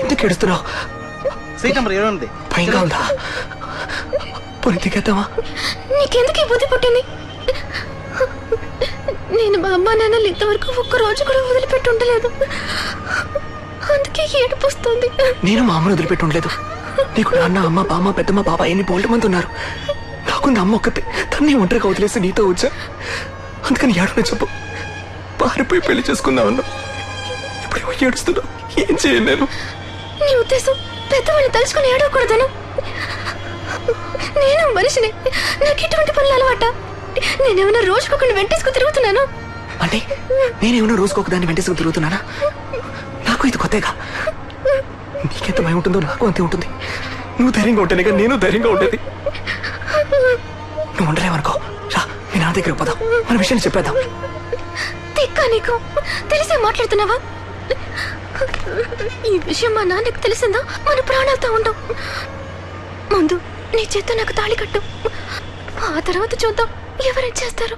ఎందుకు ఏడుస్తున్నావు? Seat number 20 భయంగా ఉందా? పోనీ దిగేద్దామా? నీకెందుకు ఈ బుద్ధి పుట్టింది? నేను మా అమ్మా నాన్నలు ఇంతవరకు ఒక్క రోజు కూడా వదిలిపెట్టి ఉండలేదు. అందుకే ఏడుపు వస్తుంది. నేను మా అమ్మను వదిలిపెట్టి ఉండలేదు. నీకు నాన్న, అమ్మ, బామ్మ, పెద్దమ్మ, బాబా ఎన్ని బోల్డ్ మంది ఉన్నారు. నాకుంది అమ్మ ఒక్కతే. తన్ని ఒంటరిగా వదిలేసి నీతో వచ్చా. అందుకని ఏడనే చెప్పు. పారిపోయి పెళ్లి చేసుకుందామన్నా ఇప్పుడు ఏడుస్తున్నావు. ఏం చేయను నేను? నీ ఉద్దేశం పెద్దవాళ్ళని తలుచుకుని ఏడవకూడదను? నేను మనిషిని, నాకు ఎటువంటి పనులు అలవాట? నేనేమైనా రోజుకొకరిని వెంటేసుకు తిరుగుతున్నాను? అంటే నేనేమైనా రోజుకొక దాన్ని వెంటేసుకు తిరుగుతున్నానా? నాకు ఇది కొత్తగా. నీకెంత భయం ఉంటుందో నాకు అంతే ఉంటుంది. నువ్వు ధైర్యంగా ఉంటేనే నేను ధైర్యంగా ఉండేది. నువ్వు ఉండలేవనుకో, రా మీ నాన్న దగ్గరికి పోదాం, మన విషయాన్ని చెప్పేద్దాం. తిక్కా నీకు తెలిసే మాట్లాడుతున్నావా? ఈ విషయం మా నాన్నకు తెలిసిందా మన ప్రాణాలతో ఉండవు. ముందు నీ చేత్తో నాకు తాళి కట్టు, ఆ తర్వాత చూద్దాం ఎవరేం చేస్తారు.